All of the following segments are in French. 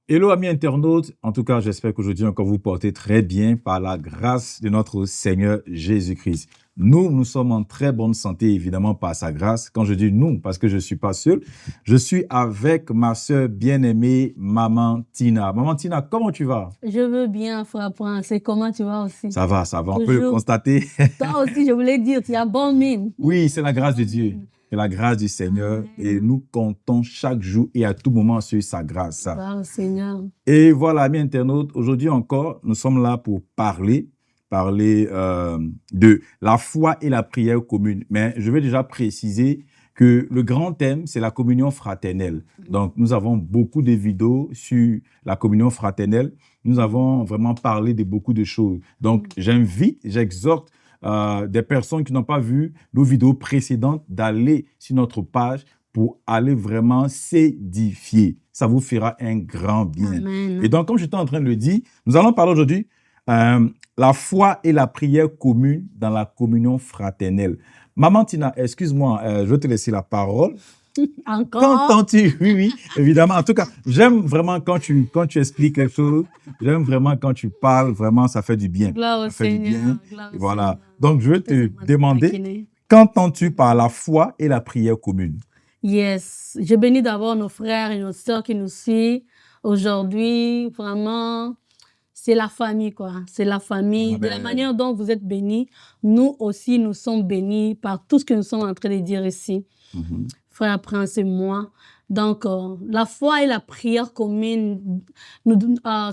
Hello amis internautes, en tout cas j'espère qu'aujourd'hui encore vous portez très bien par la grâce de notre Seigneur Jésus-Christ. Nous sommes en très bonne santé évidemment par sa grâce. Quand je dis nous, parce que je ne suis pas seul, je suis avec ma sœur bien-aimée Maman Tina. Maman Tina, comment tu vas? Je veux bien, frère Prince. Et comment tu vas aussi? Ça va, on peut le Toujours. constater. Toi aussi, je voulais dire, tu as bonne mine. Oui, c'est la grâce de Dieu. C'est la grâce du Seigneur et nous comptons chaque jour et à tout moment sur sa grâce. Gloire au Seigneur. Et voilà, amis internautes, aujourd'hui encore, nous sommes là pour parler de la foi et la prière commune. Mais je vais déjà préciser que le grand thème, c'est la communion fraternelle. Donc, nous avons beaucoup de vidéos sur la communion fraternelle. Nous avons vraiment parlé de beaucoup de choses. Donc, j'exhorte des personnes qui n'ont pas vu nos vidéos précédentes d'aller sur notre page pour aller vraiment s'édifier. Ça vous fera un grand bien. Amen. Et donc, comme j'étais en train de le dire, nous allons parler aujourd'hui la foi et la prière commune dans la communion fraternelle. Maman Tina, excuse-moi, je vais te laisser la parole. Encore? Qu'entends-tu? Oui, évidemment. En tout cas, j'aime vraiment quand tu expliques quelque chose. J'aime vraiment quand tu parles. Vraiment, ça fait du bien. Gloire au Seigneur. Voilà. Donc, je vais te demander, qu'entends-tu par la foi et la prière commune? Yes. Je bénis d'abord nos frères et nos sœurs qui nous suivent aujourd'hui. Vraiment, c'est la famille, quoi. C'est la famille. De la manière dont vous êtes bénis, nous aussi, nous sommes bénis par tout ce que nous sommes en train de dire ici. Frère Prince et moi. Donc, la foi et la prière commune,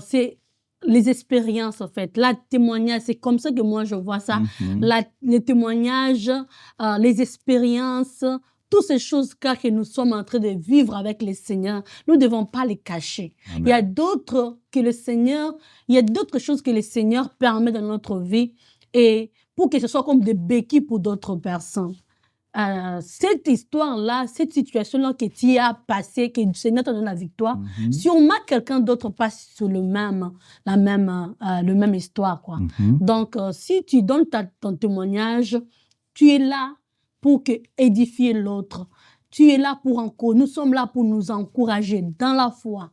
c'est les expériences, en fait. La témoignage, c'est comme ça que moi, je vois ça. Les témoignages, les expériences, toutes ces choses-là que nous sommes en train de vivre avec le Seigneur, nous ne devons pas les cacher. Amen. Il y a d'autres choses que le Seigneur permet dans notre vie et pour que ce soit comme des béquilles pour d'autres personnes. Cette histoire-là, cette situation-là que tu as passée, que le Seigneur t'a donné la victoire, sûrement quelqu'un d'autre passe sur le même histoire, quoi. Donc, si tu donnes ton témoignage, tu es là pour édifier l'autre. Tu es là nous sommes là pour nous encourager dans la foi,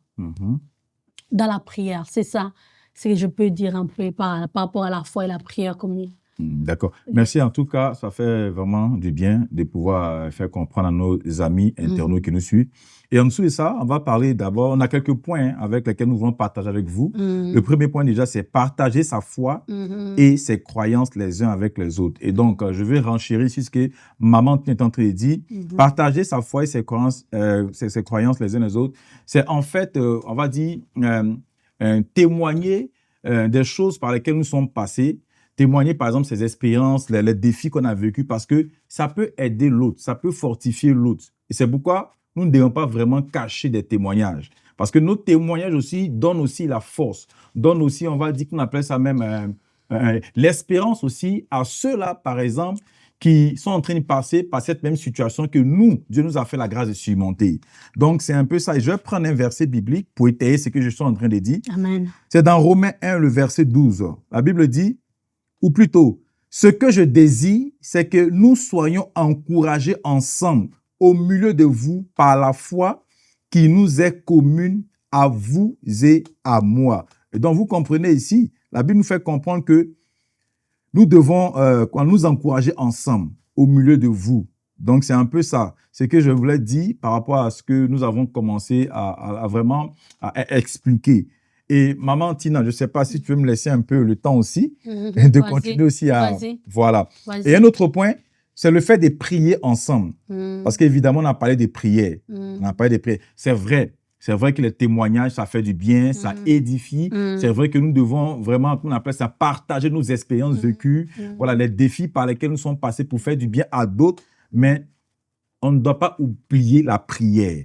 dans la prière. C'est ça, ce que je peux dire un peu par rapport à la foi et la prière commune. D'accord. Merci en tout cas, ça fait vraiment du bien de pouvoir faire comprendre à nos amis internautes qui nous suivent. Et en dessous de ça, on va parler d'abord, on a quelques points avec lesquels nous voulons partager avec vous. Le premier point déjà, c'est partager sa foi et ses croyances les uns avec les autres. Et donc, je vais renchérir sur ce que Maman est en train de dire. Partager sa foi et ses croyances les uns les autres, c'est en fait, on va dire, témoigner des choses par lesquelles nous sommes passés, témoigner, par exemple, ses expériences, les défis qu'on a vécus, parce que ça peut aider l'autre, ça peut fortifier l'autre. Et c'est pourquoi nous ne devons pas vraiment cacher des témoignages. Parce que nos témoignages aussi donnent aussi la force, donnent aussi, on va dire qu'on appelle ça même l'espérance aussi à ceux-là, par exemple, qui sont en train de passer par cette même situation que nous, Dieu nous a fait la grâce de surmonter. Donc, c'est un peu ça. Et je vais prendre un verset biblique pour étayer ce que je suis en train de dire. Amen. C'est dans Romains 1, le verset 12. La Bible dit, ou plutôt, ce que je désire, c'est que nous soyons encouragés ensemble au milieu de vous par la foi qui nous est commune à vous et à moi. Et donc, vous comprenez ici, la Bible nous fait comprendre que nous devons nous encourager ensemble au milieu de vous. Donc, c'est un peu ça. C'est ce que je voulais dire par rapport à ce que nous avons commencé à vraiment expliquer. Et Maman Tina, je ne sais pas si tu veux me laisser un peu le temps aussi de continuer aussi à... Voilà. Et un autre point, c'est le fait de prier ensemble. Parce qu'évidemment, on a parlé des prières. On a parlé des prières. C'est vrai. C'est vrai que les témoignages, ça fait du bien, ça édifie. C'est vrai que nous devons vraiment, on appelle ça, partager nos expériences vécues, voilà, les défis par lesquels nous sommes passés pour faire du bien à d'autres. Mais on ne doit pas oublier la prière.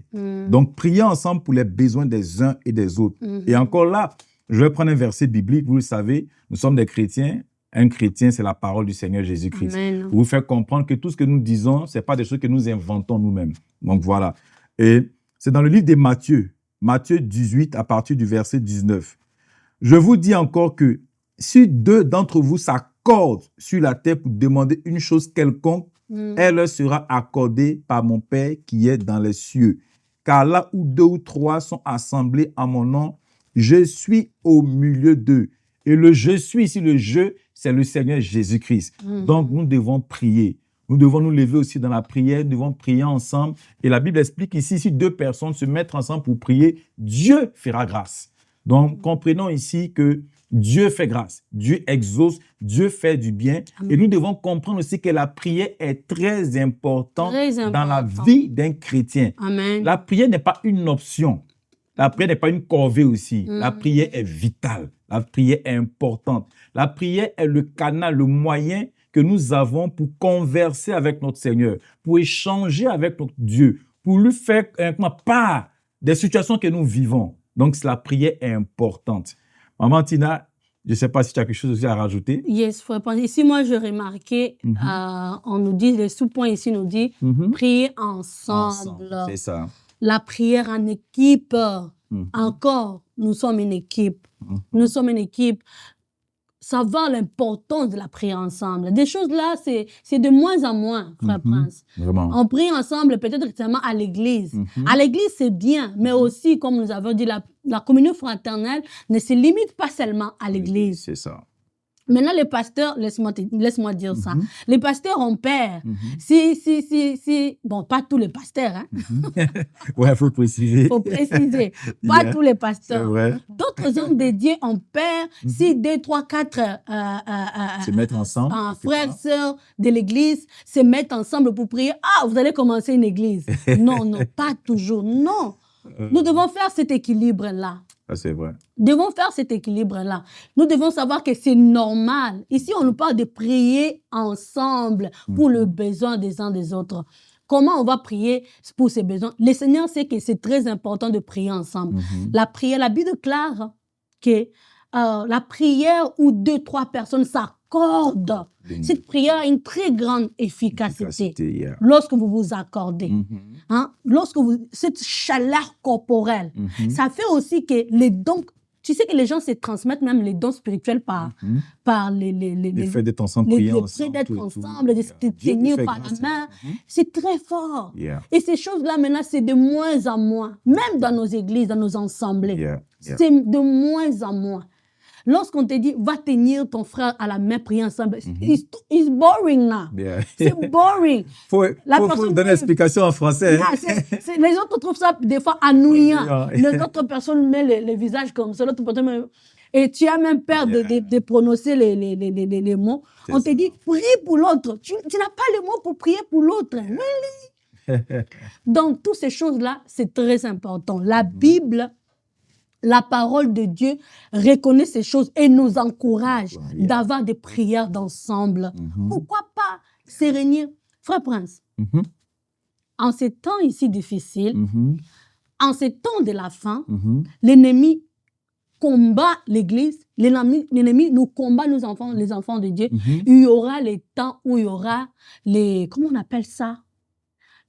Donc, prier ensemble pour les besoins des uns et des autres. Et encore là, je vais prendre un verset biblique. Vous le savez, nous sommes des chrétiens. Un chrétien, c'est la parole du Seigneur Jésus-Christ. Pour vous faire comprendre que tout ce que nous disons, ce n'est pas des choses que nous inventons nous-mêmes. Donc, voilà. Et c'est dans le livre de Matthieu, Matthieu 18, à partir du verset 19. Je vous dis encore que si deux d'entre vous s'accordent sur la terre pour demander une chose quelconque, elle leur sera accordée par mon Père qui est dans les cieux. Car là où deux ou trois sont assemblés en mon nom, Je suis au milieu d'eux. Et le je suis ici, le je, c'est le Seigneur Jésus-Christ. Donc, nous devons prier. Nous devons nous lever aussi dans la prière, nous devons prier ensemble. Et la Bible explique ici, si deux personnes se mettent ensemble pour prier, Dieu fera grâce. Donc, comprenons ici que Dieu fait grâce, Dieu exauce, Dieu fait du bien. Amen. Et nous devons comprendre aussi que la prière est très importante dans la important. vie d'un chrétien. Amen. La prière n'est pas une option. La prière n'est pas une corvée aussi. La prière est vitale. La prière est importante. La prière est le canal, le moyen que nous avons pour converser avec notre Seigneur, pour échanger avec notre Dieu, pour lui faire part des situations que nous vivons. Donc, la prière est importante. Maman Tina, je ne sais pas si tu as quelque chose aussi à rajouter. Yes, frère Prince. Ici, moi, je remarquais, on nous dit, le sous-point ici nous dit, prier ensemble. C'est ça. La prière en équipe. Encore, nous sommes une équipe. Nous sommes une équipe. Savoir l'importance de la prière ensemble. Des choses là, c'est de moins en moins, frère Prince. Vraiment. On prie ensemble, peut-être seulement à l'église. À l'église, c'est bien, mais aussi, comme nous avons dit, la communion fraternelle ne se limite pas seulement à l'église. C'est ça. Maintenant, les pasteurs, laisse-moi dire ça. Les pasteurs ont peur. Bon, pas tous les pasteurs, hein. Ouais, il faut préciser. Faut préciser. Pas tous les pasteurs. C'est vrai. D'autres hommes dédiés ont peur si 2, 3, 4 se mettre ensemble. Frères, sœurs de l'église se mettent ensemble pour prier. Ah, vous allez commencer une église. Non, non, pas toujours. Non. Nous devons faire cet équilibre-là. Ça, c'est vrai. Nous devons faire cet équilibre-là. Nous devons savoir que c'est normal. Ici, on nous parle de prier ensemble pour le besoin des uns des autres. Comment on va prier pour ces besoins? Le Seigneur sait que c'est très important de prier ensemble. La prière, la Bible déclare que la prière où 2, 3 personnes s'accordent, cette prière a une très grande efficacité lorsque vous vous accordez. Lorsque cette chaleur corporelle, ça fait aussi que les dons, tu sais que les gens se transmettent même les dons spirituels par les faits d'être ensemble, prier ensemble. Les faits d'être ensemble, de se tenir par la main. C'est très fort. Et ces choses-là, maintenant, c'est de moins en moins. Même dans nos églises, dans nos assemblées. C'est de moins en moins. Lorsqu'on te dit, va tenir ton frère à la main, prier ensemble, it's boring now. C'est boring. Faut donner l'explication en français. Les autres trouvent ça des fois ennuyant. Les autres personnes mettent le visage comme ça. L'autre personne et tu as même peur de prononcer les mots. On te dit, prie pour l'autre. Tu n'as pas les mots pour prier pour l'autre. Donc, toutes ces choses-là, c'est très important. La Bible, la parole de Dieu reconnaît ces choses et nous encourage d'avoir des prières d'ensemble. Pourquoi pas se réunir? Frère Prince, en ces temps ici difficiles, en ces temps de la faim, l'ennemi combat l'Église, l'ennemi nous combat nous enfants, les enfants de Dieu. Il y aura les temps où il y aura les... Comment on appelle ça?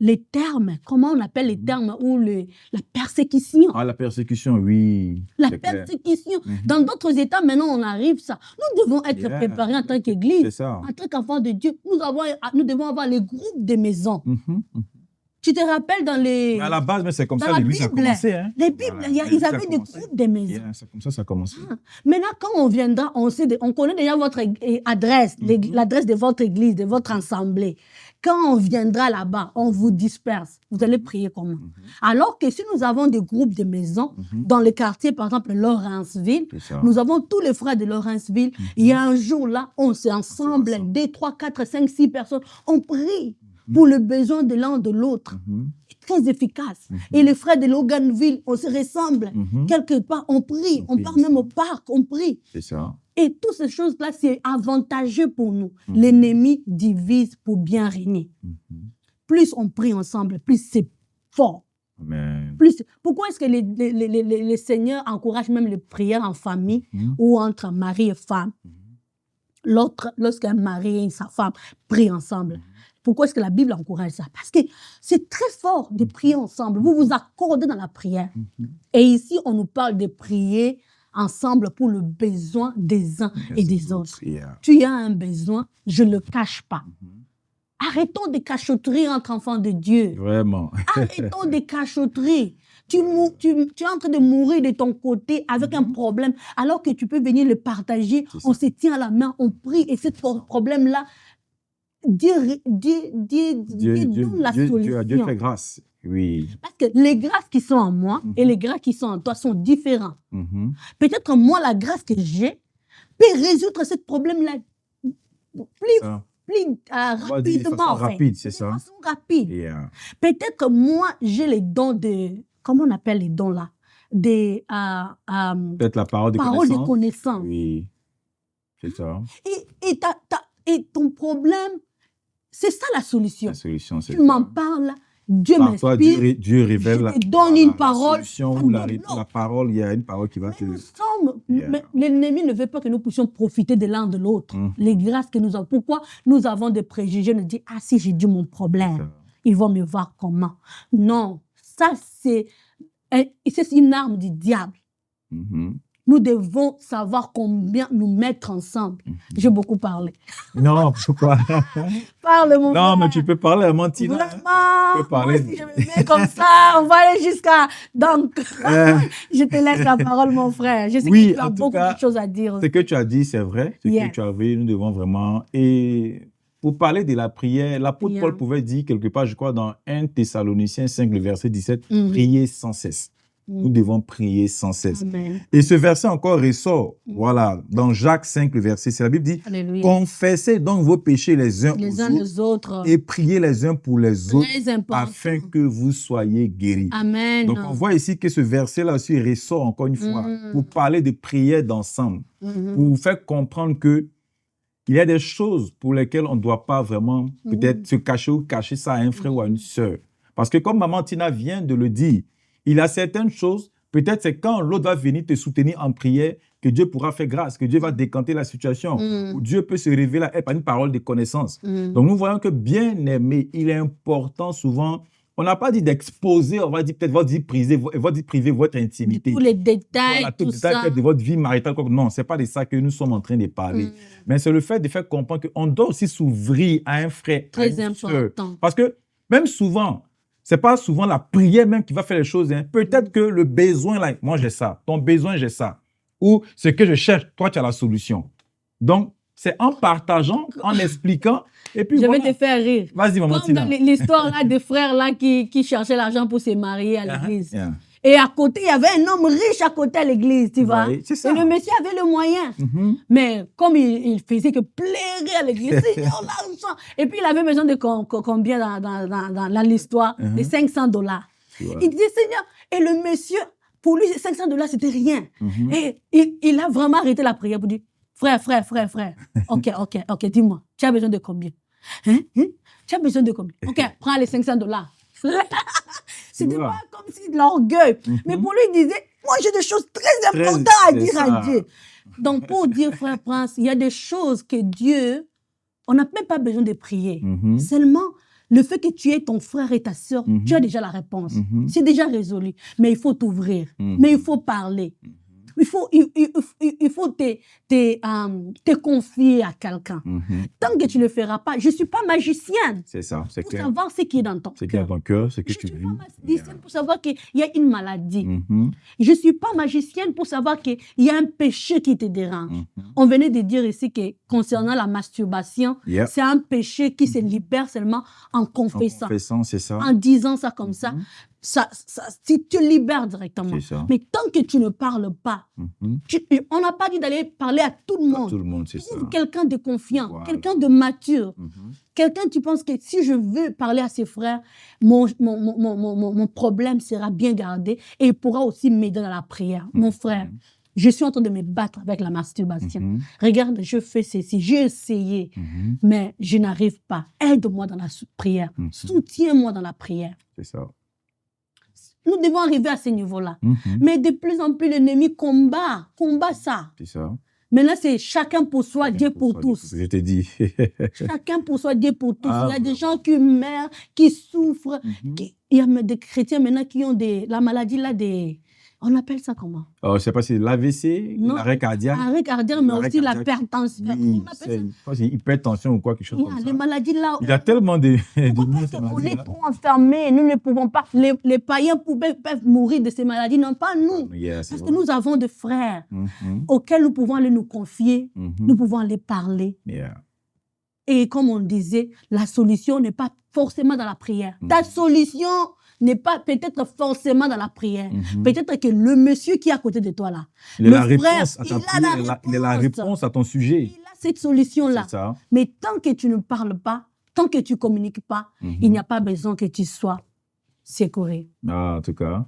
Les termes, comment on appelle les termes ou la persécution. Ah, la persécution, oui. La persécution. Dans d'autres États, maintenant, on arrive ça. Nous devons être préparés en tant qu'Église, en tant qu'enfants de Dieu. Nous devons avoir les groupes de maisons. Tu te rappelles dans les... Mais à la base, c'est comme ça que l'Église a commencé. Hein? Les Bibles, ils avaient des groupes de maisons. C'est comme ça que ça a commencé. Maintenant, quand on viendra, on connaît déjà votre adresse, l'adresse de votre église, de votre assemblée. Quand on viendra là-bas, on vous disperse. Vous allez prier comment? Alors que si nous avons des groupes de maisons, dans le quartier, par exemple, Lawrenceville, nous avons tous les frères de Lawrenceville. Il y a un jour là, on s'est ensemble, 2, 3, 4, 5, 6 personnes. On prie pour le besoin de l'un de l'autre. Très efficace. Et les frères de Loganville, on se ressemble. Quelque part, on prie. On part même au parc, on prie. C'est ça. Et toutes ces choses-là, c'est avantageux pour nous. L'ennemi divise pour bien régner. Plus on prie ensemble, plus c'est fort. Amen. Pourquoi est-ce que les seigneurs encouragent même les prières en famille ou entre mari et femme? Lorsqu'un mari et sa femme prient ensemble. Pourquoi est-ce que la Bible encourage ça? Parce que c'est très fort de prier ensemble. Vous vous accordez dans la prière. Et ici, on nous parle de prier ensemble pour le besoin des uns et des autres. Tu as un besoin, je ne le cache pas. Arrêtons des cachotteries entre enfants de Dieu. Vraiment. Arrêtons des cachotteries. Tu es en train de mourir de ton côté avec un problème, alors que tu peux venir le partager. On se tient à la main, on prie, et ce problème-là, Dieu donne la solution. Dieu fait grâce. Oui. Parce que les grâces qui sont en moi et les grâces qui sont en toi sont différents. Peut-être que moi, la grâce que j'ai peut résoudre ce problème-là plus rapidement. Rapide, c'est ça. De façon rapide. Yeah. Peut-être que moi, j'ai les dons de... Comment on appelle les dons là? Peut-être la parole de connaissance. Oui, c'est ça. Et ton problème, c'est ça la solution. La solution, c'est ça. Tu m'en parles, Dieu m'inspire. Dieu révèle je te donne une parole. La solution ou la parole, il y a une parole qui va te... Mais l'ennemi ne veut pas que nous puissions profiter de l'un de l'autre. Les grâces que nous avons. Pourquoi nous avons des préjugés? Nous dit, ah, si j'ai dit mon problème, ils vont me voir comment. Non, ça c'est une arme du diable. Nous devons savoir combien nous mettre ensemble. J'ai beaucoup parlé. Non, pourquoi? Parle, mon frère. Non, mais tu peux parler à Mantina. Vraiment. Tu peux parler. Moi, si je me mets comme ça, on va aller jusqu'à... Donc, je te laisse la parole, mon frère. Je sais que tu as beaucoup de choses à dire. Ce que tu as dit, c'est vrai. Ce que tu as vu, nous devons vraiment... Et pour parler de la prière, l'apôtre Paul pouvait dire quelque part, je crois, dans 1 Thessaloniciens 5, le verset 17, priez sans cesse. Nous devons prier sans cesse. Amen. Et ce verset encore ressort, voilà, dans Jacques 5, le verset, c'est la Bible dit, Alléluia. Confessez donc vos péchés les uns aux autres et priez les uns pour les autres important. Afin que vous soyez guéris. Amen. Donc on voit ici que ce verset-là aussi ressort encore une fois pour parler de prière d'ensemble, pour vous faire comprendre que il y a des choses pour lesquelles on ne doit pas vraiment peut-être se cacher ou cacher ça à un frère ou à une sœur. Parce que comme Maman Tina vient de le dire, il y a certaines choses, peut-être c'est quand l'autre va venir te soutenir en prière que Dieu pourra faire grâce, que Dieu va décanter la situation, où Dieu peut se révéler par une parole de connaissance. Donc nous voyons que bien aimé, il est important souvent, on n'a pas dit d'exposer, on va dire peut-être votre vie privée, votre intimité. Tous les détails, voilà, tout ça. De votre vie maritale. Non, ce n'est pas de ça que nous sommes en train de parler. Mais c'est le fait de faire comprendre qu'on doit aussi s'ouvrir à un frère, très à une important. Sœur. Parce que même souvent, ce n'est pas souvent la prière même qui va faire les choses. Peut-être que le besoin, là, moi j'ai ça, ton besoin j'ai ça. Ou ce que je cherche, toi tu as la solution. Donc, c'est en partageant, en expliquant. Et puis je vais te faire rire. Vas-y, Maman Tina. Comme dans l'histoire là des frères là qui cherchaient l'argent pour se marier à l'église. Et à côté, il y avait un homme riche à côté à l'église, tu vois. Oui, c'est ça. Et le monsieur avait le moyen. Mais comme il faisait que plairer à l'église, Seigneur, l'argent. Et puis il avait besoin de combien dans l'histoire? De $500. Il disait, Seigneur, et le monsieur, pour lui, $500, c'était rien. Et il a vraiment arrêté la prière pour dire, frère. Ok, dis-moi, tu as besoin de combien? Tu as besoin de combien? Ok, prends les $500. C'était pas comme si de l'orgueil. Mais pour lui, il disait, moi, j'ai des choses très importantes à dire à Dieu. Donc, pour dire, frère Prince, il y a des choses que Dieu, on n'a même pas besoin de prier. Seulement, le fait que tu aies ton frère et ta sœur, tu as déjà la réponse. C'est déjà résolu. Mais il faut t'ouvrir. Mais il faut parler. Il faut te confier à quelqu'un. Tant que tu ne le feras pas, je ne suis pas magicienne. C'est ça. Pour savoir ce qui est dans ton cœur. Ce qui est dans ton cœur, ce que tu vis. Je ne suis pas magicienne pour savoir qu'il y a une maladie. Je ne suis pas magicienne pour savoir qu'il y a un péché qui te dérange. On venait de dire ici que concernant la masturbation, c'est un péché qui se libère seulement en confessant. En confessant, c'est ça. En disant ça comme ça. Si tu libères directement. Mais tant que tu ne parles pas, on n'a pas dit d'aller parler à tout le monde. Tout le monde, c'est ça. Quelqu'un de confiant, quelqu'un de mature. Quelqu'un, tu penses que si je veux parler à ses frères, mon problème sera bien gardé et il pourra aussi m'aider dans la prière. Mon frère, je suis en train de me battre avec la masturbation. Regarde, je fais ceci, j'ai essayé, mais je n'arrive pas. Aide-moi dans la prière. Soutiens-moi dans la prière. C'est ça. Nous devons arriver à ce niveau-là. Mais de plus en plus, l'ennemi combat ça. C'est ça. Maintenant, c'est chacun pour soi, Dieu pour tous. Je t'ai dit. Chacun pour soi, Dieu pour tous. Il y a des gens qui meurent, qui souffrent. Il y a des chrétiens maintenant qui ont la maladie là, On appelle ça comment? Je ne sais pas si c'est l'AVC, Non, l'arrêt cardiaque. arrêt cardiaque, mais L'arrêt aussi cardiaque. l'hypertension. Oui, On appelle ça. c'est hypertension ou quoi, quelque chose comme Les ça. maladies là. Il y a tellement de Parce qu'on est trop enfermés, nous ne pouvons pas. Les païens peuvent mourir de ces maladies, non pas nous. Parce que nous avons des frères auxquels nous pouvons aller nous confier, nous pouvons aller parler. Et comme on disait, la solution n'est pas forcément dans la prière. Ta solution n'est pas peut-être forcément dans la prière. Peut-être que le monsieur qui est à côté de toi là, il a la réponse à ton sujet. Il a cette solution-là. Mais tant que tu ne parles pas, tant que tu ne communiques pas, il n'y a pas besoin que tu sois secouru. En tout cas.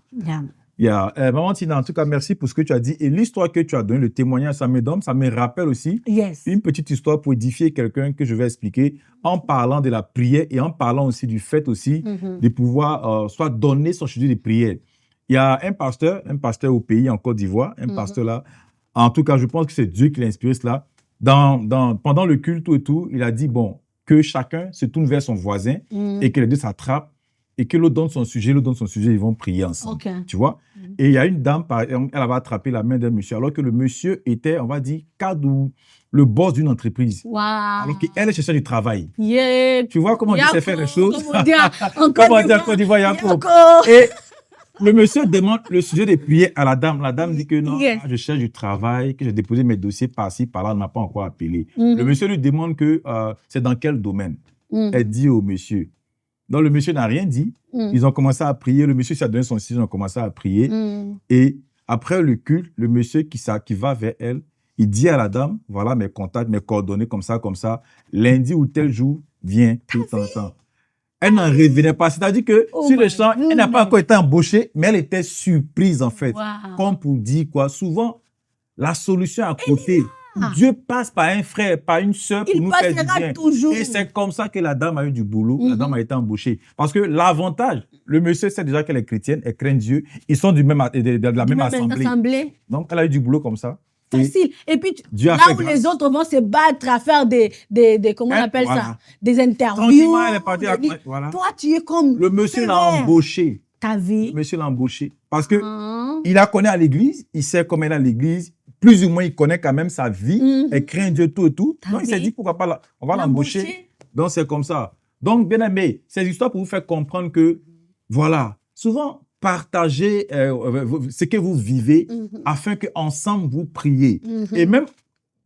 Maman Tina, en tout cas, merci pour ce que tu as dit. Et l'histoire que tu as donnée, le témoignage, ça me rappelle aussi une petite histoire pour édifier quelqu'un que je vais expliquer en parlant de la prière et en parlant aussi du fait aussi de pouvoir soit donner son sujet de prière. Il y a un pasteur au pays, en Côte d'Ivoire, un pasteur là. En tout cas, je pense que c'est Dieu qui l'a inspiré cela. Pendant le culte et tout, il a dit, bon, que chacun se tourne vers son voisin et que les deux s'attrapent. Et que l'autre donne son sujet, ils vont prier ensemble. Tu vois? Et il y a une dame, par exemple, elle va attraper la main d'un monsieur, alors que le monsieur était, on va dire, cadre ou le boss d'une entreprise. Alors qu'elle cherchait du travail. Tu vois comment Dieu sait faire les choses? Comment dire en Côte d'Ivoire, Yako? Et le monsieur demande le sujet de prier à la dame. La dame dit que non, je cherche du travail, que j'ai déposé mes dossiers par-ci, par-là, on ne m'a pas encore appelé. Le monsieur lui demande que c'est dans quel domaine. Elle dit au monsieur. Donc, le monsieur n'a rien dit. Ils ont commencé à prier. Le monsieur s'est donné son sujet, ils ont commencé à prier. Et après le culte, le monsieur qui va vers elle, il dit à la dame, voilà mes contacts, mes coordonnées, comme ça. Lundi ou tel jour, viens, tout le temps. Elle n'en revenait pas. C'est-à-dire que sur le champ, elle n'a pas encore été embauchée, mais elle était surprise, en fait. Comme pour dire quoi. Souvent, la solution à côté... Dieu passe par un frère, par une sœur pour nous faire du bien. Toujours. Et c'est comme ça que la dame a eu du boulot, la dame a été embauchée. Parce que l'avantage, le monsieur sait déjà qu'elle est chrétienne, elle craint Dieu, ils sont de la même assemblée. Donc, elle a eu du boulot comme ça. Facile. Et puis, là où les autres vont se battre à faire des comment on appelle ça, des interviews. Elle est partie Toi, tu es comme... Le monsieur l'a embauché. Ta vie. Le monsieur l'a embauché. Parce que il la connaît à l'église, il sait comment elle est à l'église. Plus ou moins, il connaît quand même sa vie. Elle craint Dieu tout et tout. Donc, il s'est dit, pourquoi pas, on va l'embaucher. Donc, c'est comme ça. Donc, bien aimé, ces histoires pour vous faire comprendre que, voilà, souvent, partagez ce que vous vivez afin qu'ensemble, vous priez. Et même,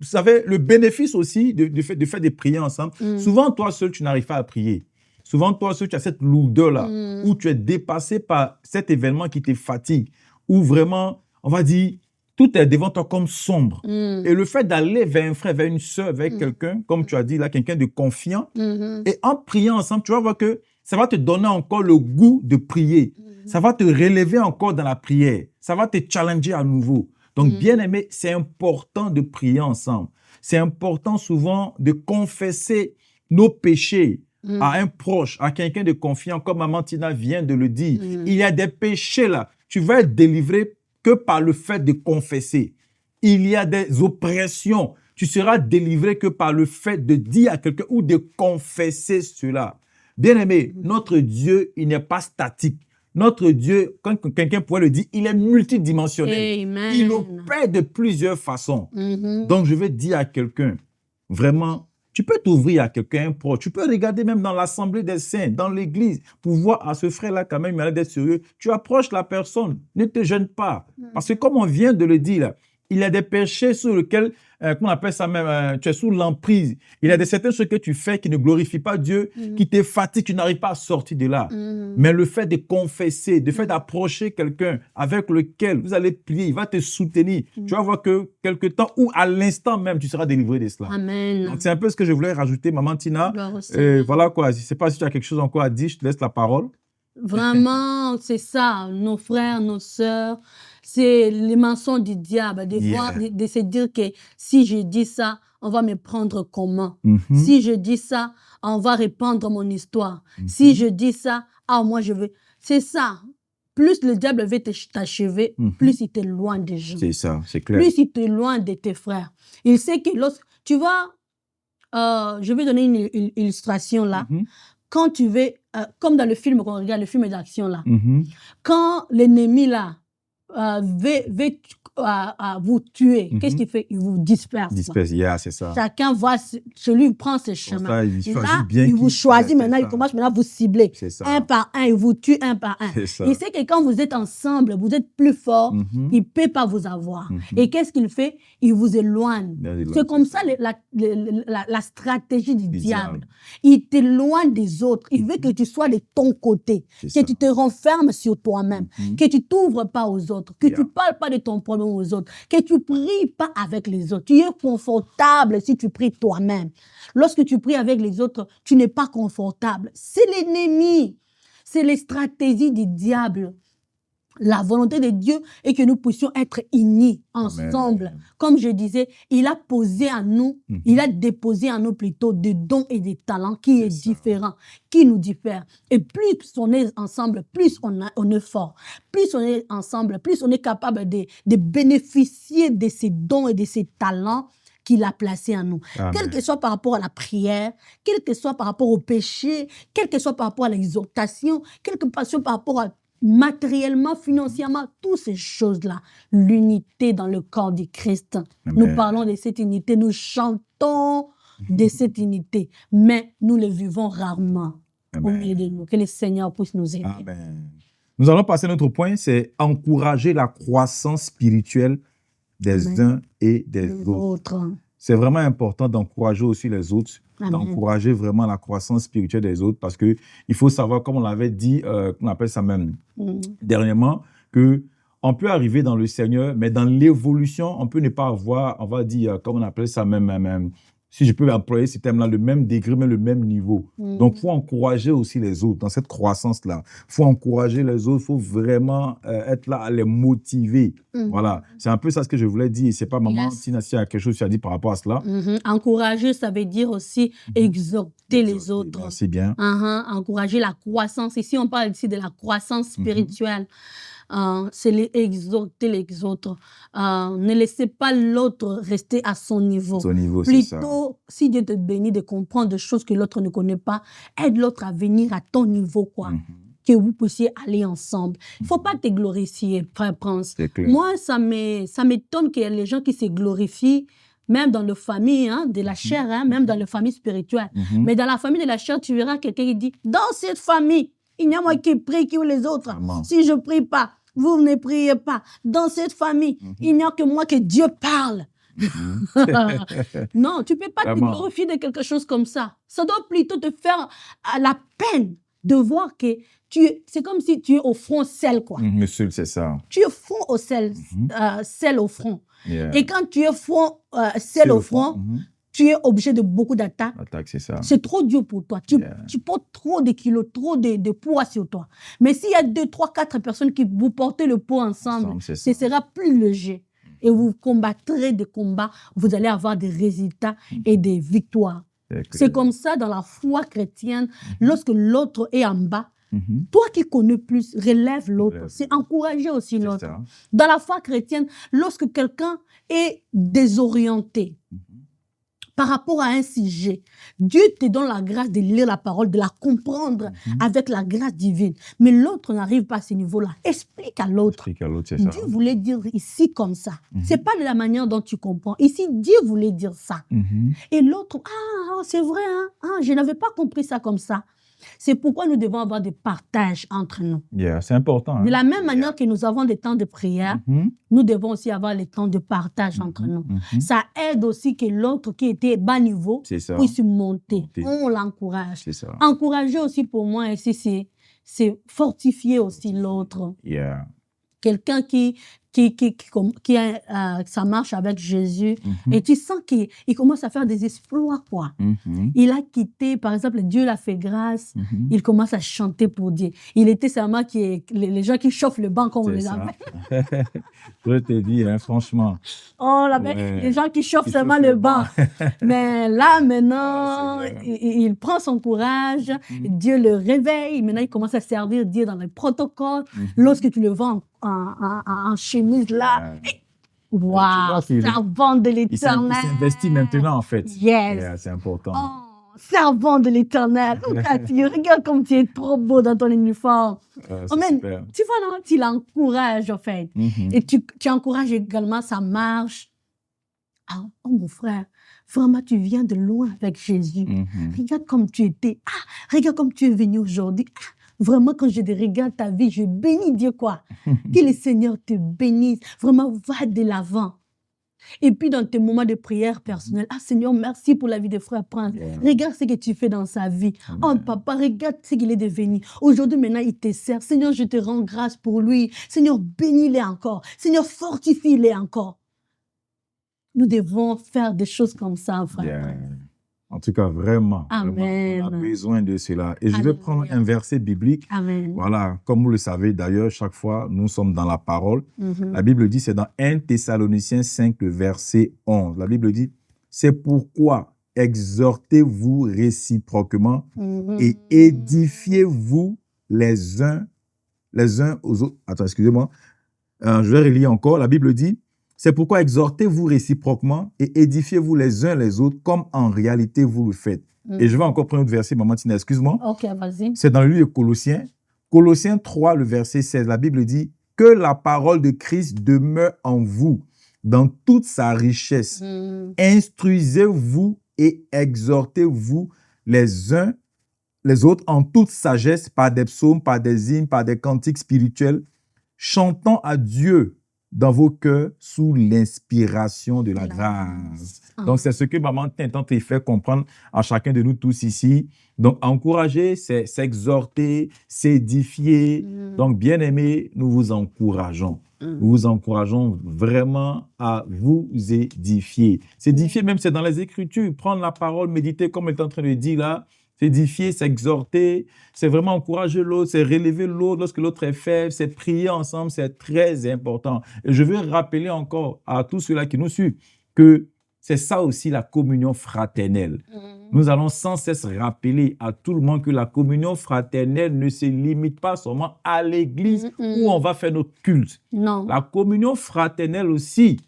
vous savez, le bénéfice aussi de faire des prières ensemble, souvent, toi seul, tu n'arrives pas à prier. Souvent, toi seul, tu as cette lourdeur-là, où tu es dépassé par cet événement qui te fatigue, où vraiment, on va dire, tout est devant toi comme sombre. Et le fait d'aller vers un frère, vers une sœur, vers quelqu'un, comme tu as dit là, quelqu'un de confiant, et en priant ensemble, tu vas voir que ça va te donner encore le goût de prier. Ça va te relever encore dans la prière. Ça va te challenger à nouveau. Donc, bien aimé, c'est important de prier ensemble. C'est important souvent de confesser nos péchés à un proche, à quelqu'un de confiant, comme Maman Tina vient de le dire. Il y a des péchés là. Tu vas être délivré que par le fait de confesser. Il y a des oppressions. Tu seras délivré que par le fait de dire à quelqu'un ou de confesser cela. Bien-aimé, notre Dieu, il n'est pas statique. Notre Dieu, quand quelqu'un pourrait le dire, il est multidimensionnel. Amen. Il opère de plusieurs façons. Donc, je vais dire à quelqu'un, vraiment, tu peux t'ouvrir à quelqu'un proche. Tu peux regarder même dans l'assemblée des saints, dans l'église, pour voir à ce frère-là quand même, il a l'air d'être sérieux. Tu approches la personne, ne te gêne pas. Parce que comme on vient de le dire, là, il y a des péchés sur lesquels, comment on appelle ça même, tu es sous l'emprise. Il y a certaines choses que tu fais qui ne glorifient pas Dieu, qui te fatiguent, tu n'arrives pas à sortir de là. Mais le fait de confesser, le fait d'approcher quelqu'un avec lequel vous allez prier, il va te soutenir. Tu vas voir que quelque temps ou à l'instant même, tu seras délivré de cela. Amen. Donc, c'est un peu ce que je voulais rajouter, Maman Tina. Voilà quoi. Je ne sais pas si tu as quelque chose encore à dire, je te laisse la parole. Vraiment, c'est ça. Nos frères, nos sœurs, c'est les mensonges du diable. Des fois, de se dire que si je dis ça, on va me prendre comment? Si je dis ça, on va répandre mon histoire. Si je dis ça, moi je veux. C'est ça. Plus le diable veut t'achever, plus il t'éloigne des gens. C'est ça, c'est clair. Plus il t'éloigne de tes frères. Il sait que lorsque... Tu vois, je vais donner une illustration là. Quand tu veux, comme dans le film qu'on regarde, le film d'action là, quand l'ennemi là vous tuer, qu'est-ce qu'il fait? Il vous disperse. C'est ça. Chacun voit, celui prend ses chemins. Il et choisit là, bien il vous choisit maintenant, ça. il commence maintenant à vous cibler. Un par un, il vous tue un par un. Il sait que quand vous êtes ensemble, vous êtes plus fort, il ne peut pas vous avoir. Et qu'est-ce qu'il fait? Il vous éloigne. C'est comme ça la stratégie du diable. Il t'éloigne des autres. Il veut que tu sois de ton côté, que tu te renfermes sur toi-même, que tu t'ouvres pas aux autres, que tu parles pas de ton problème aux autres, que tu pries pas avec les autres. Tu es confortable si tu pries toi-même. Lorsque tu pries avec les autres, tu n'es pas confortable. C'est l'ennemi. C'est les stratégies du diable. La volonté de Dieu est que nous puissions être unis ensemble. Amen. Comme je disais, il a posé en nous, il a déposé en nous plutôt des dons et des talents qui est différent, qui nous diffèrent. Et plus on est ensemble, plus on est fort. Plus on est ensemble, plus on est capable de bénéficier de ces dons et de ces talents qu'il a placés en nous. Amen. Quel que soit par rapport à la prière, quel que soit par rapport au péché, quel que soit par rapport à l'exhortation, quel que soit par rapport à matériellement, financièrement, toutes ces choses-là, l'unité dans le corps du Christ. Amen. Nous parlons de cette unité, nous chantons de cette unité, mais nous le vivons rarement. Amen. Au milieu de nous. Que le Seigneur puisse nous aider. Amen. Nous allons passer à notre point, c'est encourager la croissance spirituelle des Amen. Uns et des autres. C'est vraiment important d'encourager aussi les autres, d'encourager vraiment la croissance spirituelle des autres, parce qu'il faut savoir, comme on l'avait dit, on appelle ça même dernièrement, qu'on peut arriver dans le Seigneur, mais dans l'évolution, on peut ne pas avoir, on va dire, comme on appelle ça même si je peux employer ce terme-là, le même degré, mais le même niveau. Donc, il faut encourager aussi les autres dans cette croissance-là. Il faut encourager les autres, il faut vraiment être là à les motiver. Voilà, c'est un peu ça ce que je voulais dire. C'est pas maman, Tina, s'il y a quelque chose que tu as dit par rapport à cela. Encourager, ça veut dire aussi exhorter les autres. C'est bien. Encourager la croissance. Ici, on parle ici de la croissance spirituelle. C'est exhorter les autres. Ne laissez pas l'autre rester à son niveau. Plutôt, si Dieu te bénit de comprendre des choses que l'autre ne connaît pas, aide l'autre à venir à ton niveau, quoi. Que vous puissiez aller ensemble. Il ne faut pas te glorifier, frère Prince. Moi, ça m'étonne qu'il y ait les gens qui se glorifient, même dans la famille de la chair, même dans la famille spirituelle. Mais dans la famille de la chair, tu verras quelqu'un qui dit, dans cette famille, il n'y a moi qui prie que les autres. Si je ne prie pas, vous ne priez pas. Dans cette famille, il n'y a que moi que Dieu parle. Non, tu ne peux pas te glorifier de quelque chose comme ça. Ça doit plutôt te faire la peine de voir que c'est comme si tu es au front sel, quoi. Monsieur, c'est ça. Tu es front au sel, sel au front. Et quand tu es front, sel au front, tu es objet de beaucoup d'attaques. C'est trop dur pour toi. Tu portes trop de kilos, trop de poids sur toi. Mais s'il y a 2, 3, 4 personnes qui vous portez le poids ensemble, ce sera plus léger. Et vous combattrez des combats, vous allez avoir des résultats et des victoires. C'est comme ça dans la foi chrétienne, lorsque l'autre est en bas, toi qui connais plus, relève l'autre. C'est encourager aussi l'autre. Dans la foi chrétienne, lorsque quelqu'un est désorienté, par rapport à un sujet, Dieu te donne la grâce de lire la parole, de la comprendre avec la grâce divine. Mais l'autre n'arrive pas à ce niveau-là. Explique à l'autre. Dieu voulait dire ici comme ça. C'est pas de la manière dont tu comprends. Ici, Dieu voulait dire ça. Et l'autre, c'est vrai, je n'avais pas compris ça comme ça. C'est pourquoi nous devons avoir des partages entre nous. C'est important. De la même manière que nous avons des temps de prière, nous devons aussi avoir les temps de partage entre nous. Ça aide aussi que l'autre qui était bas niveau puisse monter. On l'encourage. Encourager aussi pour moi, c'est fortifier aussi l'autre. Quelqu'un qui ça marche avec Jésus et tu sens qu'il commence à faire des exploits, quoi. Il a quitté, par exemple, Dieu l'a fait grâce, il commence à chanter pour Dieu. Il était seulement les gens qui chauffent le banc comme on les appelle. Je te dis, franchement. Les gens qui chauffent seulement le banc. Mais là, maintenant, il prend son courage, Dieu le réveille, maintenant il commence à servir Dieu dans les protocoles. Lorsque tu le vois en chemise là, servant de l'Éternel. Il s'investit maintenant en fait. Yes. C'est important. servant de l'Éternel. Look at you. Regarde comme tu es trop beau dans ton uniforme. C'est Amen. super. Tu vois, non, tu l'encourages, en fait. Et tu encourages également sa marche. Ah, oh, mon frère, vraiment, tu viens de loin avec Jésus. Regarde comme tu étais. Ah, regarde comme tu es venu aujourd'hui. Ah, vraiment, quand je regarde ta vie, je bénis Dieu, quoi. Que le Seigneur te bénisse. Vraiment, va de l'avant. Et puis, dans tes moments de prière personnelle, ah, Seigneur, merci pour la vie de frère Prince. Regarde ce que tu fais dans sa vie. Oh, papa, regarde ce qu'il est devenu. Aujourd'hui, maintenant, il te sert. Seigneur, je te rends grâce pour lui. Seigneur, bénis-le encore. Seigneur, fortifie-le encore. Nous devons faire des choses comme ça, frère. Yeah. En tout cas, vraiment, Amen. on a besoin de cela. Et je vais Alléluia. prendre un verset biblique. Amen. Voilà, comme vous le savez d'ailleurs, chaque fois, nous sommes dans la parole. Mhm. La Bible dit, c'est dans 1 Thessaloniciens 5, le verset 11. La Bible dit, c'est pourquoi exhortez-vous réciproquement et édifiez-vous les uns aux autres. Attends, excusez-moi. Je vais relire encore. La Bible dit, c'est pourquoi exhortez-vous réciproquement et édifiez-vous les uns les autres comme en réalité vous le faites. Et je vais encore prendre un autre verset, Maman Tina, excuse-moi. Ok, vas-y. C'est dans le livre de Colossiens. Colossiens 3, le verset 16. La Bible dit que la parole de Christ demeure en vous dans toute sa richesse. Instruisez-vous et exhortez-vous les uns les autres en toute sagesse par des psaumes, par des hymnes, par des cantiques spirituels, chantant à Dieu dans vos cœurs sous l'inspiration de la grâce. Donc, c'est ce que Maman Tintin te fait comprendre à chacun de nous tous ici. Donc, encourager, c'est s'exhorter, s'édifier. Donc, bien-aimés, nous vous encourageons. Nous vous encourageons vraiment à vous édifier. S'édifier, même c'est dans les Écritures. Prendre la parole, méditer, comme elle est en train de dire là. S'édifier, s'exhorter, c'est vraiment encourager l'autre, c'est relever l'autre lorsque l'autre est faible, c'est prier ensemble, c'est très important. Et je veux rappeler encore à tous ceux-là qui nous suivent que c'est ça aussi la communion fraternelle. Nous allons sans cesse rappeler à tout le monde que la communion fraternelle ne se limite pas seulement à l'église où on va faire notre culte. Non. La communion fraternelle aussi,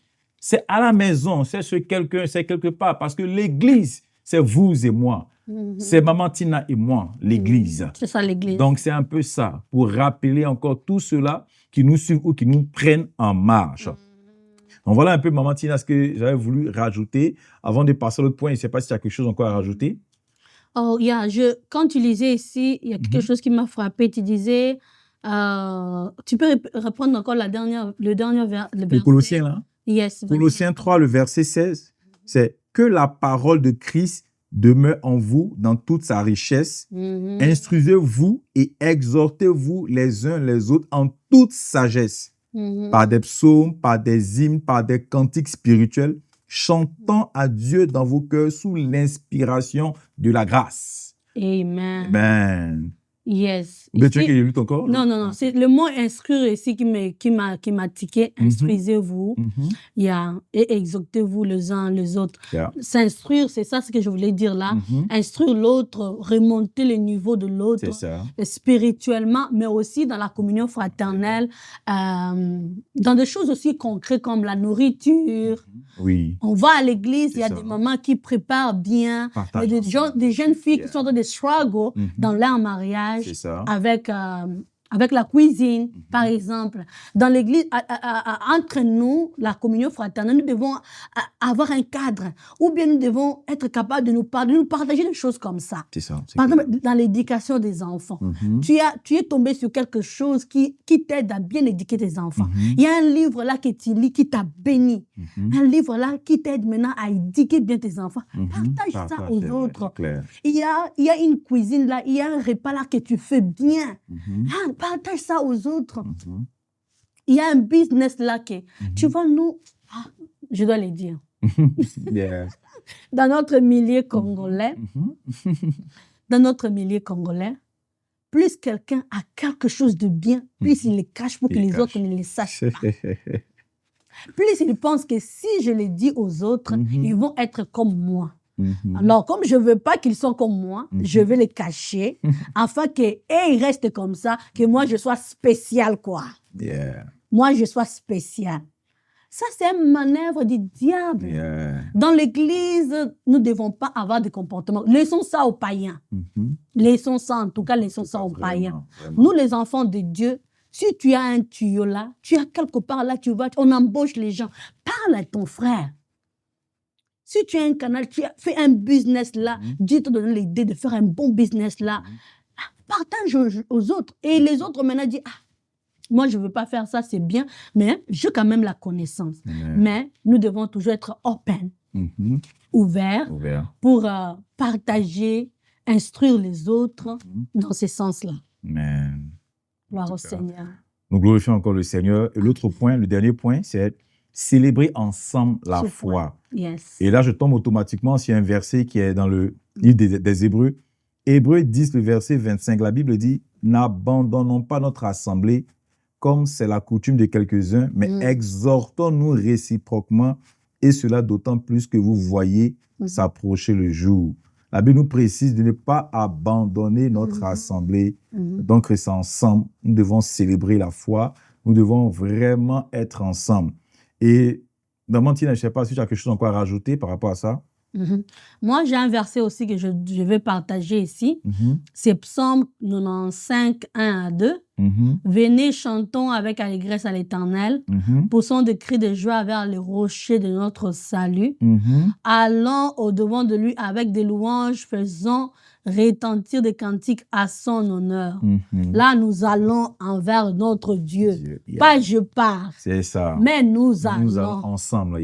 c'est à la maison, c'est chez quelqu'un, c'est quelque part, parce que l'église, c'est vous et moi. C'est Maman Tina et moi, l'église. C'est ça, l'église. Donc, c'est un peu ça, pour rappeler encore tous ceux-là qui nous suivent ou qui nous prennent en marche. Donc, voilà un peu, Maman Tina, ce que j'avais voulu rajouter. Avant de passer à l'autre point, je ne sais pas si tu as quelque chose encore à rajouter. Oh, quand tu lisais ici, il y a quelque chose qui m'a frappé. Tu disais, tu peux reprendre encore le dernier verset. Le Colossiens, là. Yes. Colossiens 3, le verset 16. C'est que la parole de Christ demeure en vous dans toute sa richesse. Instruisez-vous et exhortez-vous les uns les autres en toute sagesse, par des psaumes, par des hymnes, par des cantiques spirituels, chantant à Dieu dans vos cœurs sous l'inspiration de la grâce. Amen. Amen. Yes. Tu veux que je lise encore? Non. C'est le mot instruire ici qui m'a tiqué. Instruisez-vous et exhortez-vous les uns les autres. S'instruire, c'est ça ce que je voulais dire là. Instruire l'autre, remonter le niveau de l'autre spirituellement, mais aussi dans la communion fraternelle, dans des choses aussi concrètes comme la nourriture. Oui. On va à l'église, il y a des mamans qui préparent bien, il y a des jeunes filles qui sont en train de struggle dans leur mariage. Avec la cuisine, par exemple. Dans l'église, entre nous, la communion fraternelle, nous devons avoir un cadre. Ou bien nous devons être capables de nous partager des choses comme ça. C'est ça. Par exemple, dans l'éducation des enfants. Tu es tombé sur quelque chose qui t'aide à bien éduquer tes enfants. Il y a un livre là que tu lis qui t'a béni. Un livre là qui t'aide maintenant à éduquer bien tes enfants. Partage ça aux autres. Il y a une cuisine là, il y a un repas là que tu fais bien. Partage ça aux autres. Il y a un business là que, tu vois, nous, je dois le dire, dans notre milieu congolais, plus quelqu'un a quelque chose de bien, plus il le cache pour que les autres ne le sachent pas. Plus il pense que si je le dis aux autres, ils vont être comme moi. Alors, comme je ne veux pas qu'ils soient comme moi, je vais les cacher afin qu'ils restent comme ça, que moi, je sois spécial, quoi. Moi, je sois spécial. Ça, c'est une manœuvre du diable. Yeah. Dans l'église, nous ne devons pas avoir de comportement. Laissons ça aux païens. Laissons ça, en tout cas, laissons ça aux païens. Vraiment. Nous, les enfants de Dieu, si tu as un tuyau là, tu as quelque part là, tu vas, on embauche les gens. Parle à ton frère. Si tu as un canal, tu as fait un business là, Dieu te donne l'idée de faire un bon business là, partage aux autres. Et les autres maintenant disent, moi je ne veux pas faire ça, c'est bien, mais j'ai quand même la connaissance. Mais nous devons toujours être open, ouverts, pour partager, instruire les autres dans ce sens-là. Amen. Gloire au Seigneur. Nous glorifions encore le Seigneur. Et l'autre point, le dernier point, c'est célébrer ensemble la foi. Yes. Et là, je tombe automatiquement sur un verset qui est dans le livre des Hébreux. Hébreux 10, le verset 25. La Bible dit, « N'abandonnons pas notre assemblée comme c'est la coutume de quelques-uns, mais exhortons-nous réciproquement, et cela d'autant plus que vous voyez s'approcher le jour. » La Bible nous précise de ne pas abandonner notre assemblée. Donc, c'est ensemble. Nous devons célébrer la foi. Nous devons vraiment être ensemble. Et, Tina, je ne sais pas si tu as quelque chose encore à rajouter par rapport à ça. Moi, j'ai un verset aussi que je vais partager ici. C'est Psaume 95, 1 à 2. Venez, chantons avec allégresse à l'Éternel. Poussons des cris de joie vers les rochers de notre salut. Allons au-devant de lui avec des louanges, faisons retentir des cantiques à son honneur. Là, nous allons envers notre Dieu. Pas je pars. C'est ça. Mais nous allons. Nous allons ensemble.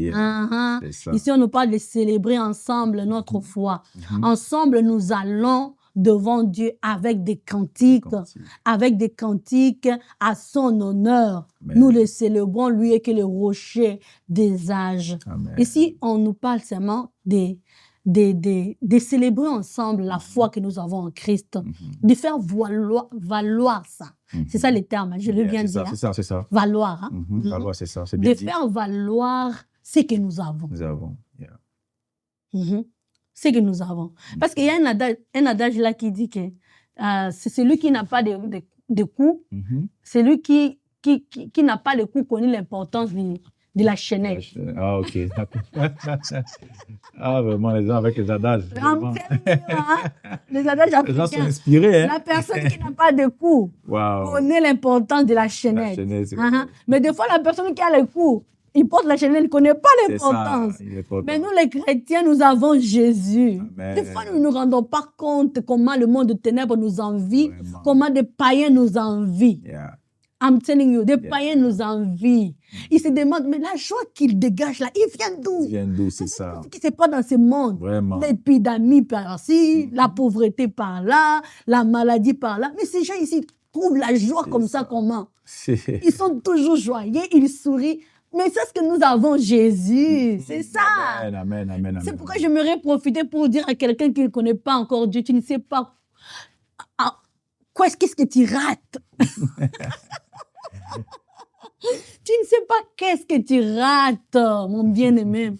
C'est ça. Ici, on nous parle de célébrer ensemble notre foi. Ensemble, nous allons devant Dieu avec des cantiques à son honneur. Amen. Nous le célébrons, lui est que le rocher des âges. Amen. Ici, on nous parle seulement de célébrer ensemble la foi que nous avons en Christ, de faire valoir ça. C'est ça les termes, je le viens de dire. C'est ça. Valoir. Valoir, c'est ça. Bien de dit. Faire valoir ce que nous avons. Ce que nous avons. Parce qu'il y a un adage là qui dit que c'est celui qui n'a pas de coup, c'est celui qui n'a pas le coup connu l'importance de la chaînette. Ah, ok. Ah, vraiment, les gens avec les adages. Les adages africains. Les gens sont inspirés. La personne qui n'a pas de coup connaît l'importance de la chaînette. Mais des fois, la personne qui a le coup, il porte la chaînette, il ne connaît pas l'importance. Mais nous, les chrétiens, nous avons Jésus. Amen. Des fois, nous ne nous rendons pas compte comment le monde de ténèbres nous envie, comment des païens nous envient. I'm telling you, des païens nous envient. Ils se demandent, mais la joie qu'il dégage là, il vient d'où? Il vient d'où, c'est ça. Ce qui se passe dans ce monde. L'épidémie par-ci, la pauvreté par-là, la maladie par-là. Mais ces gens ici trouvent la joie comme ça, comment? Ils sont toujours joyeux, ils sourient. Mais c'est ce que nous avons, Jésus. C'est ça. Amen. C'est pourquoi j'aimerais profiter pour dire à quelqu'un qui ne connaît pas encore Dieu, tu ne sais pas qu'est-ce que tu rates. Tu ne sais pas qu'est-ce que tu rates, mon bien-aimé.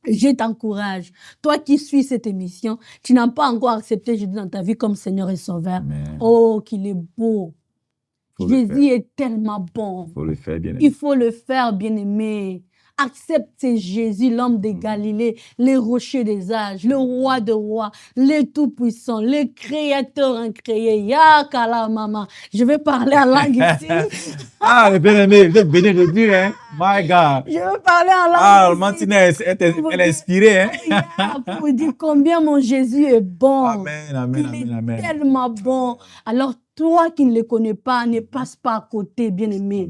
Je t'encourage. Toi qui suis cette émission, tu n'as pas encore accepté Jésus dans ta vie comme Seigneur et Sauveur. Amen. Oh, qu'il est beau. Jésus est tellement bon. Il faut le faire, bien-aimé. Accepte Jésus, l'homme de Galilée, les rochers des âges, le roi de rois, le tout-puissant, le créateur incréé. Yakala mama. Je vais parler en langue ici. Le bien-aimé, vous êtes béni de Dieu, hein? My God. Je vais parler en langue ici. Martina, elle est inspirée, hein? Pour vous dire combien mon Jésus est bon. Amen. Il est tellement bon. Alors, toi qui ne le connais pas, ne passe pas à côté, bien-aimé.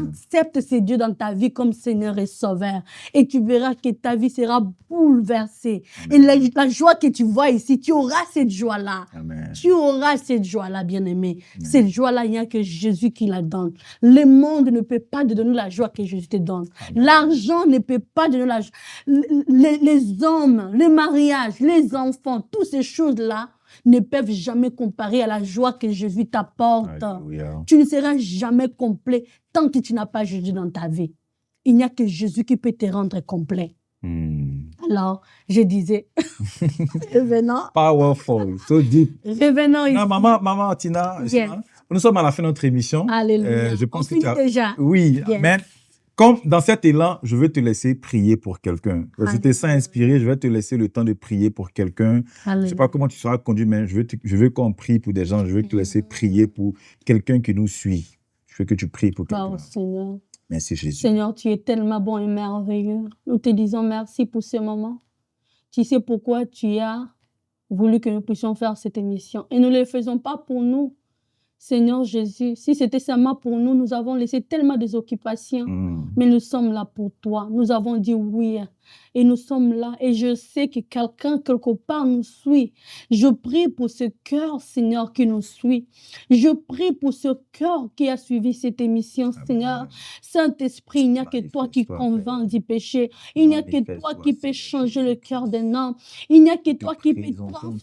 Accepte ce Dieu dans ta vie comme Seigneur et Sauveur. Et tu verras que ta vie sera bouleversée. Amen. Et la joie que tu vois ici, tu auras cette joie-là. Tu auras cette joie-là, bien-aimé. Cette joie-là, il n'y a que Jésus qui la donne. Le monde ne peut pas te donner la joie que Jésus te donne. L'argent ne peut pas donner la joie. Les hommes, le mariage, les enfants, toutes ces choses-là, ne peuvent jamais comparer à la joie que Jésus t'apporte. Tu ne seras jamais complet tant que tu n'as pas Jésus dans ta vie. Il n'y a que Jésus qui peut te rendre complet. Alors, je disais, revenons. Powerful, so deep. Revenons ici. Maman Tina, nous sommes à la fin de notre émission. Alléluia. Je pense on finit déjà. Oui, mais Comme dans cet élan, je veux te laisser prier pour quelqu'un. Je te sens inspiré, je vais te laisser le temps de prier pour quelqu'un. Je ne sais pas comment tu seras conduit, mais je veux qu'on prie pour des gens. Je veux te laisser prier pour quelqu'un qui nous suit. Je veux que tu pries pour quelqu'un. Seigneur. Merci Jésus. Seigneur, tu es tellement bon et merveilleux. Nous te disons merci pour ce moment. Tu sais pourquoi tu as voulu que nous puissions faire cette émission. Et nous ne le faisons pas pour nous. Seigneur Jésus, si c'était seulement pour nous, nous avons laissé tellement des occupations. Mais nous sommes là pour toi. Nous avons dit oui. Et nous sommes là. Et je sais que quelqu'un, quelque part, nous suit. Je prie pour ce cœur, Seigneur, qui nous suit. Je prie pour ce cœur qui a suivi cette émission, Seigneur. Saint-Esprit, il n'y a que toi qui convainc du péché. Il n'y a que toi qui peux changer le cœur d'un homme. Il n'y a que toi qui peux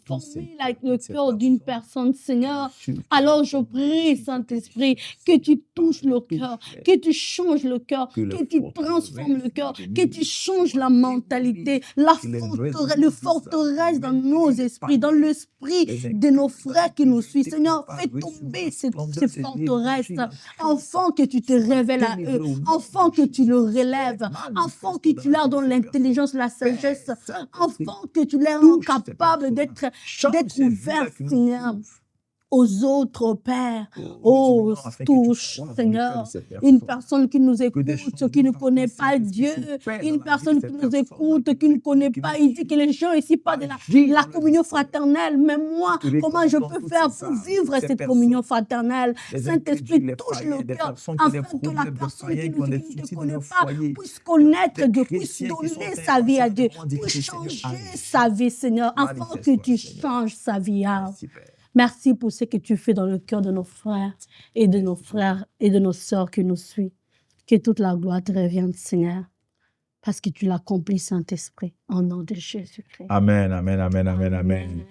transformer le cœur d'une personne, Seigneur. Alors je prie, Saint-Esprit, que tu touches le cœur, que tu changes le cœur, que tu transformes le cœur, que tu changes la mentalité, le forteresse dans nos esprits, dans l'esprit de nos frères qui nous suivent. Seigneur, fais tomber ces forteresses, afin que tu te révèles à eux, afin que tu le relèves, afin que tu leur donnes l'intelligence, la sagesse, afin que tu les rends capables d'être ouverts, Seigneur, aux autres, Père. Oh, touche, Seigneur, une personne qui nous écoute, qui ne connaît pas Dieu, une personne qui nous écoute, qui ne connaît pas, il dit que les gens ici parlent de la communion fraternelle, mais moi, comment je peux faire pour vivre cette communion fraternelle? Saint-Esprit, touche le cœur, afin que la personne qui ne te connaît pas puisse connaître Dieu, puisse donner sa vie à Dieu, puisse changer sa vie, Seigneur, afin que tu changes sa vie. Merci pour ce que tu fais dans le cœur de nos frères et de nos sœurs qui nous suivent. Que toute la gloire te revienne, Seigneur, parce que tu l'accomplis, Saint-Esprit, au nom de Jésus-Christ. Amen, amen, amen, amen, amen.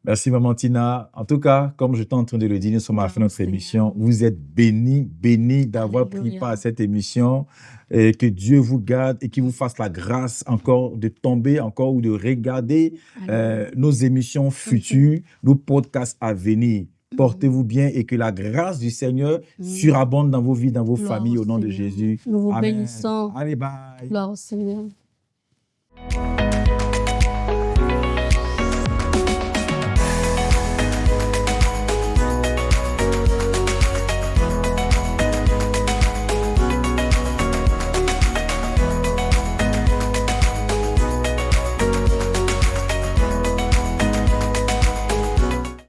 Merci, Maman Tina. En tout cas, comme j'étais en train de le dire, nous sommes à la fin de notre émission. Vous êtes bénis d'avoir pris part à cette émission. Et que Dieu vous garde et qu'il vous fasse la grâce encore de tomber encore ou de regarder nos émissions futures, nos podcasts à venir. Portez-vous bien et que la grâce du Seigneur surabonde dans vos vies, dans vos familles, au nom de Jésus. Nous vous Amen. bénissons. Allez, bye. Gloire au Seigneur.